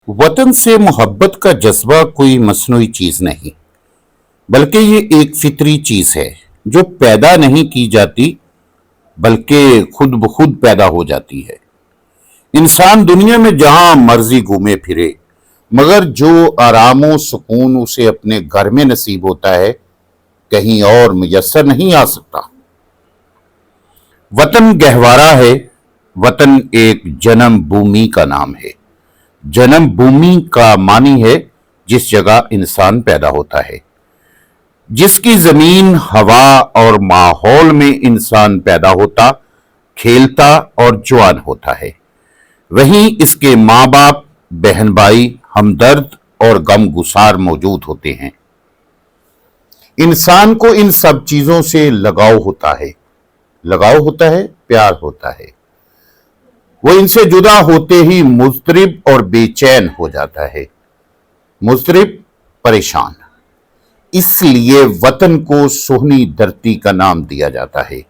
वतन से मोहब्बत का जज्बा कोई मसनूई चीज नहीं, बल्कि ये एक फितरी चीज है जो पैदा नहीं की जाती बल्कि खुद ब खुद पैदा हो जाती है। इंसान दुनिया में जहां मर्जी घूमे फिरे, मगर जो आराम सुकून उसे अपने घर में नसीब होता है कहीं और मुयस्सर नहीं आ सकता। वतन गहवारा है। वतन एक जन्म भूमि का नाम है। जन्म भूमि का मानी है जिस जगह इंसान पैदा होता है, जिसकी जमीन, हवा और माहौल में इंसान पैदा होता, खेलता और जवान होता है। वहीं इसके माँ बाप, बहन भाई, हमदर्द और गमगुसार मौजूद होते हैं। इंसान को इन सब चीजों से लगाव होता है। लगाव होता है, प्यार होता है। वो इनसे जुदा होते ही मुज़तरिब और बेचैन हो जाता है। मुज़तरिब, परेशान। इसलिए वतन को सुहनी धरती का नाम दिया जाता है।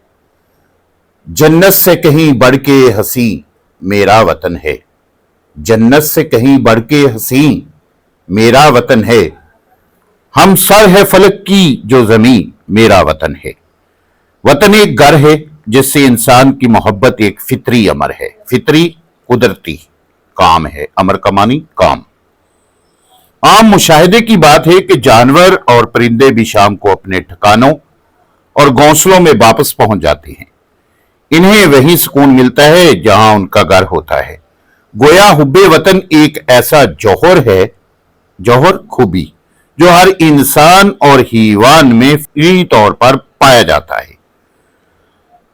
जन्नत से कहीं बढ़ के हसी मेरा वतन है। जन्नत से कहीं बढ़ के हसी मेरा वतन है। हम सर है फलक की जो जमीन मेरा वतन है। वतन एक घर है जिससे इंसान की मोहब्बत एक फितरी अमर है। फितरी कुदरती काम है। अमर का मानी काम। आम मुशाहिदे की बात है कि जानवर और परिंदे भी शाम को अपने ठिकानों और घोंसलों में वापस पहुंच जाते हैं। इन्हें वही सुकून मिलता है जहां उनका घर होता है। गोया हुब्बे वतन एक ऐसा जौहर है, जौहर खूबी, जो हर इंसान और हैवान में फ्री तौर पर पाया जाता है।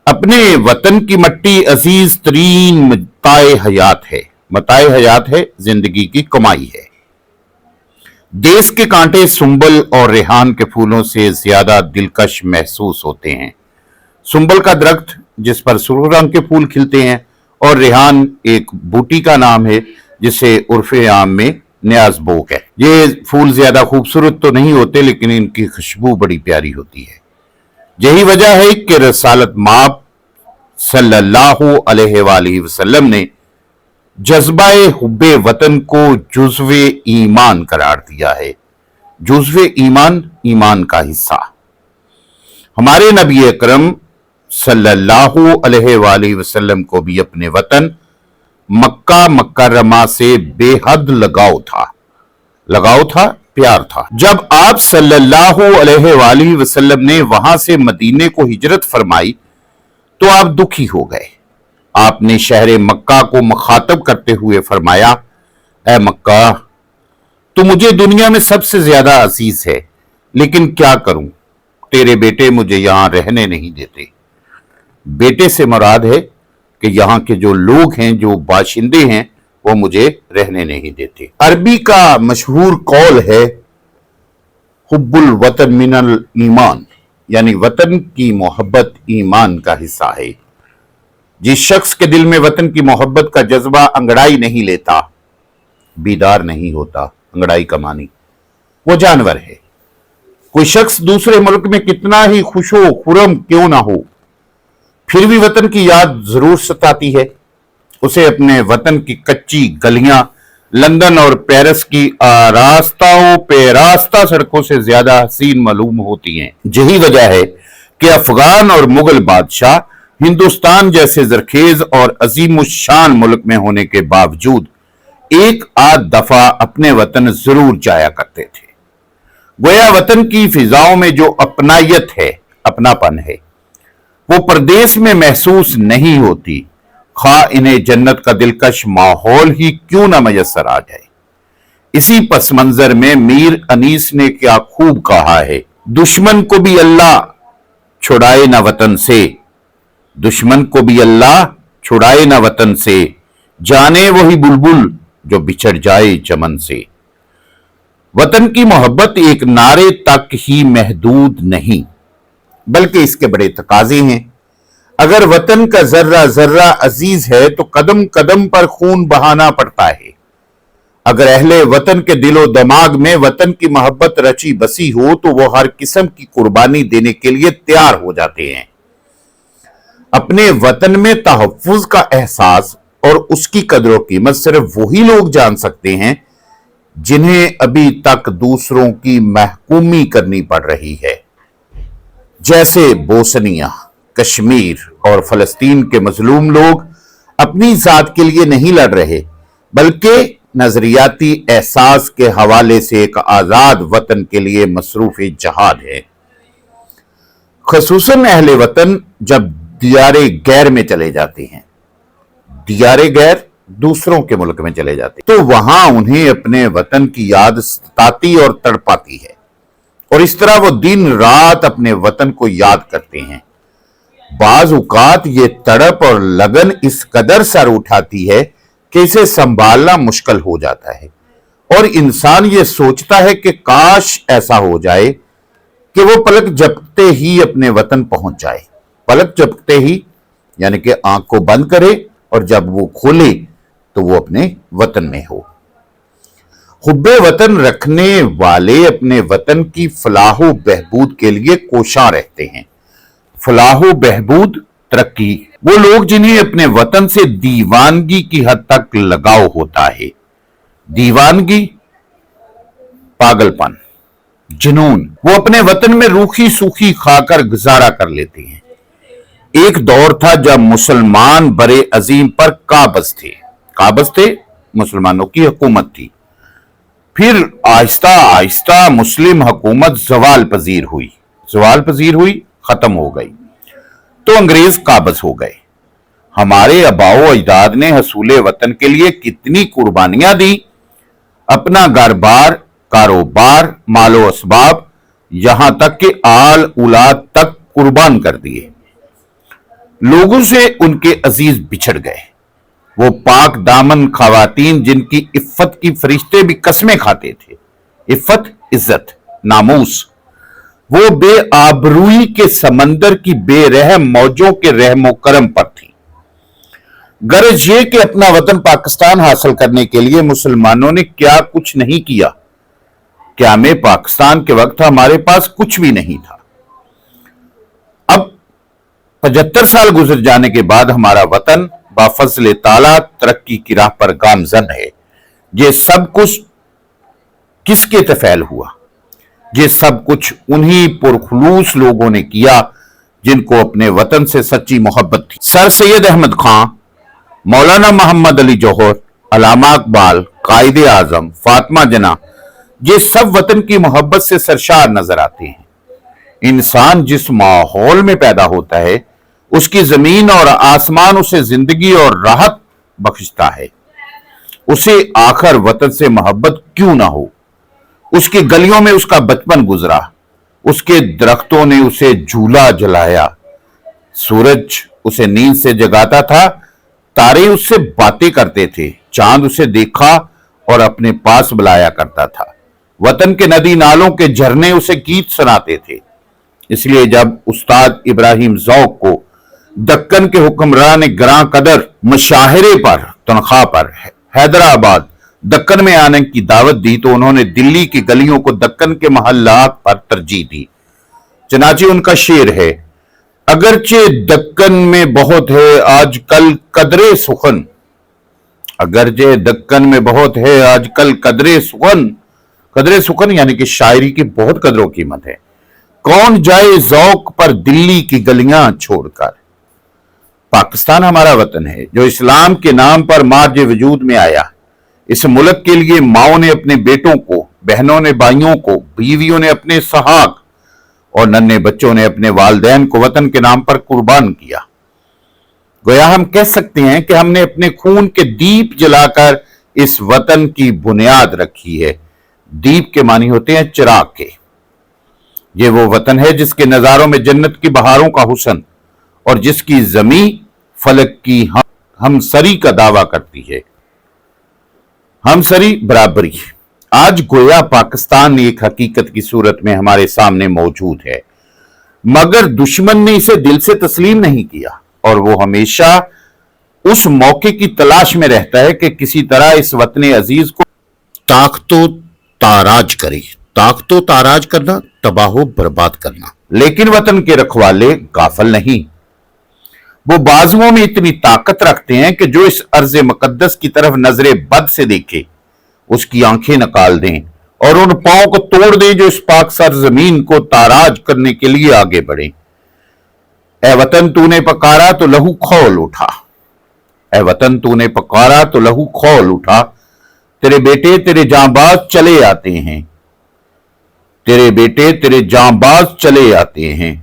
अपने वतन की मट्टी अजीज तरीन मताए हयात है। मताए हयात है, जिंदगी की कमाई है। देश के कांटे सुंबल और रेहान के फूलों से ज्यादा दिलकश महसूस होते हैं। सुंबल का दरख्त जिस पर सुर्ख रंग के फूल खिलते हैं, और रेहान एक बूटी का नाम है जिसे उर्फे आम में न्याज़बोक है। ये फूल ज्यादा खूबसूरत तो नहीं होते, लेकिन इनकी खुशबू बड़ी प्यारी होती है। यही वजह है कि रसालत माब सल्लल्लाहु अलैहि वसल्लम ने जज्बाए हुब्बे वतन को जुज़्वे ईमान करार दिया है। जुज़्वे ईमान, ईमान का हिस्सा। हमारे नबी अकरम सल्लल्लाहु अलैहि वसल्लम को भी अपने वतन मक्का मुकर्रमा से बेहद लगाव था। लगाव था, प्यार था। जब आप सल्लल्लाहु अलैहि वसल्लम ने वहां से मदीने को हिजरत फरमाई तो आप दुखी हो गए। आपने शहर मक्का को मुखातब करते हुए फरमाया, ऐ मक्का, तू मुझे दुनिया में सबसे ज्यादा अजीज है, लेकिन क्या करूं, तेरे बेटे मुझे यहां रहने नहीं देते। बेटे से मुराद है कि यहां के जो लोग हैं, जो बाशिंदे हैं, वो मुझे रहने नहीं देते। अरबी का मशहूर कौल है, हुब्बुल वतन मिनल ईमान, यानी वतन की मोहब्बत ईमान का हिस्सा है। जिस शख्स के दिल में वतन की मोहब्बत का जज्बा अंगड़ाई नहीं लेता, बीदार नहीं होता। अंगड़ाई का मानी वो जानवर है। कोई शख्स दूसरे मुल्क में कितना ही खुशो खुरम क्यों ना हो, फिर भी वतन की याद जरूर सताती है। उसे अपने वतन की कच्ची गलियां, लंदन और पेरिस की आरास्ताओं पे रास्ता सड़कों से ज्यादा हसीन मालूम होती हैं। यही वजह है कि अफगान और मुगल बादशाह हिंदुस्तान जैसे जरखेज और अजीमुशान मुल्क में होने के बावजूद एक आध दफा अपने वतन जरूर जाया करते थे। गोया वतन की फिजाओं में जो अपनायत है, अपनापन है, वो परदेश में महसूस नहीं होती, खा इन्हें जन्नत का दिलकश माहौल ही क्यों ना मयसर आ जाए। इसी पस मंजर में मीर अनीस ने क्या खूब कहा है, दुश्मन को भी अल्लाह छुड़ाए ना वतन से, दुश्मन को भी अल्लाह छुड़ाए ना वतन से, जाने वही बुलबुल जो बिछड़ जाए चमन से। वतन की मोहब्बत एक नारे तक ही महदूद नहीं, बल्कि इसके बड़े तकाजे हैं। अगर वतन का जर्रा जर्रा अजीज है तो कदम कदम पर खून बहाना पड़ता है। अगर अहले वतन के दिलो दिमाग में वतन की मोहब्बत रची बसी हो तो वो हर किस्म की कुर्बानी देने के लिए तैयार हो जाते हैं। अपने वतन में तहफ्फुज का एहसास और उसकी कदर कीमत सिर्फ वही लोग जान सकते हैं जिन्हें अभी तक दूसरों की महकूमी करनी पड़ रही है, जैसे बोस्निया, कश्मीर और फलस्तीन के मजलूम लोग अपनी जात के लिए नहीं लड़ रहे, बल्कि नजरियाती एहसास के हवाले से एक आजाद वतन के लिए मसरूफ जहाद है। खसूसन अहले वतन जब दियारे गैर में चले जाते हैं, दियारे गैर दूसरों के मुल्क में चले जाते हैं, तो वहां उन्हें अपने वतन की याद सताती और तड़पाती है, और इस तरह वो दिन रात अपने वतन को याद करते हैं। बाज औकात ये तड़प और लगन इस कदर सर उठाती है कि इसे संभालना मुश्किल हो जाता है, और इंसान ये सोचता है कि काश ऐसा हो जाए कि वो पलक झपकते ही अपने वतन पहुंच जाए। पलक झपकते ही यानी कि आंख को बंद करे और जब वो खोले तो वो अपने वतन में हो। हुब्बे वतन रखने वाले अपने वतन की फलाहो बहबूद के लिए कोशां रहते हैं। फलाहो बहबूद, तरक्की, वो लोग जिन्हें अपने वतन से दीवानगी की हद तक लगाव होता है। दीवानगी, पागलपन, जुनून, वो अपने वतन में रूखी सूखी खाकर गुजारा कर लेते हैं। एक दौर था जब मुसलमान बरे अजीम पर काबज थे। काबज थे, मुसलमानों की हुकूमत थी। फिर आहिस्ता आहिस्ता मुस्लिम हुकूमत जवाल पजीर हुई, खत्म हो गई, तो अंग्रेज काबज हो गए। हमारे आबाओ अजदाद ने हसूले वतन के लिए कितनी कुर्बानियां दी, अपना घर बार, कारोबार, मालो असबाब, यहां तक कि आल औलाद तक कुर्बान कर दिए। लोगों से उनके अजीज बिछड़ गए। वो पाक दामन खवातीन जिनकी इफ्फत की फरिश्ते भी कसमें खाते थे, इफ्फत, इज्जत, नामूस, वो बेआबरूई के समंदर की बेरहम मौजों के रहमो करम पर थी। गरज ये कि अपना वतन पाकिस्तान हासिल करने के लिए मुसलमानों ने क्या कुछ नहीं किया। क़याम पाकिस्तान के वक्त हमारे पास कुछ भी नहीं था। अब 75 साल गुजर जाने के बाद हमारा वतन बाफजल ताला तरक्की की राह पर गामजन है। ये सब कुछ किसके तफैल हुआ? ये सब कुछ उन्हीं पुरखलूस लोगों ने किया जिनको अपने वतन से सच्ची मोहब्बत थी। सर सैयद अहमद खां, मौलाना मोहम्मद अली जौहर, अल्लामा इकबाल, कायदे आजम, फातिमा जना, ये सब वतन की मोहब्बत से सरशार नजर आते हैं। इंसान जिस माहौल में पैदा होता है, उसकी जमीन और आसमान उसे जिंदगी और राहत बख्शता है। उसे आखिर वतन से मोहब्बत क्यों ना हो? उसकी गलियों में उसका बचपन गुजरा, उसके दरख्तों ने उसे झूला जलाया, सूरज उसे नींद से जगाता था, तारे उससे बातें करते थे, चांद उसे देखा और अपने पास बुलाया करता था, वतन के नदी नालों के झरने उसे गीत सुनाते थे। इसलिए जब उस्ताद इब्राहिम ज़ौक़ को दक्कन के हुक्मरान ग्रां कदर मुशाहिरे पर, तनख्वाह पर हैदराबाद, दक्कन में आने की दावत दी, तो उन्होंने दिल्ली की गलियों को दक्कन के महल्लात पर तरजीह दी। चनाचे उनका शेर है, अगरचे दक्कन में बहुत है आजकल कदरे सुखन, अगरचे दक्कन में बहुत है आजकल कदरे सुखन। कदरे सुखन यानी कि शायरी की बहुत कदरों कीमत है। कौन जाए ज़ौक़ पर दिल्ली की गलियां छोड़कर। पाकिस्तान हमारा वतन है जो इस्लाम के नाम पर मार्ज वजूद में आया। इस मुल्क के लिए माओं ने अपने बेटों को, बहनों ने भाइयों को, बीवियों ने अपने सहाग और नन्हे बच्चों ने अपने वालिदैन को वतन के नाम पर कुर्बान किया। गोया हम कह सकते हैं कि हमने अपने खून के दीप जलाकर इस वतन की बुनियाद रखी है। दीप के मानी होते हैं चिराग के। ये वो वतन है जिसके नजारों में जन्नत की बहारों का हुस्न और जिसकी जमी फलक की हमसरी का दावा करती है। हमसरी, बराबरी। आज गोया पाकिस्तान एक हकीकत की सूरत में हमारे सामने मौजूद है, मगर दुश्मन ने इसे दिल से तस्लीम नहीं किया और वो हमेशा उस मौके की तलाश में रहता है कि किसी तरह इस वतन अजीज को ताकतो ताराज करे। ताकतो ताराज करना, तबाहो बर्बाद करना। लेकिन वतन के रखवाले गाफल नहीं। वो बाजुओं में इतनी ताकत रखते हैं कि जो इस अर्ज़ मुकद्दस की तरफ नजरे बद से देखे उसकी आंखें निकाल दें और उन पांव को तोड़ दें जो इस पाक सरजमीन को ताराज करने के लिए आगे बढ़े। ए वतन तूने पकारा तो लहू खौल उठा, ए वतन तूने पकारा तो लहू खौल उठा। तेरे बेटे तेरे जांबाज चले आते हैं, तेरे बेटे तेरे जांबाज चले आते हैं।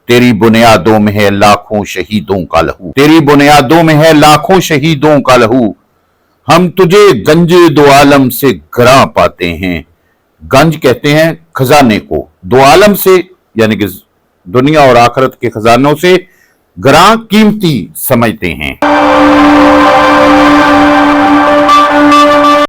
तेरी बुनियादों में है लाखों शहीदों का लहू, तेरी बुनियादों में है लाखों शहीदों का लहू। हम तुझे गंजे दो आलम से घरा पाते हैं। गंज कहते हैं खजाने को, दो आलम से यानी कि दुनिया और आखिरत के खजानों से, घरा कीमती समझते हैं।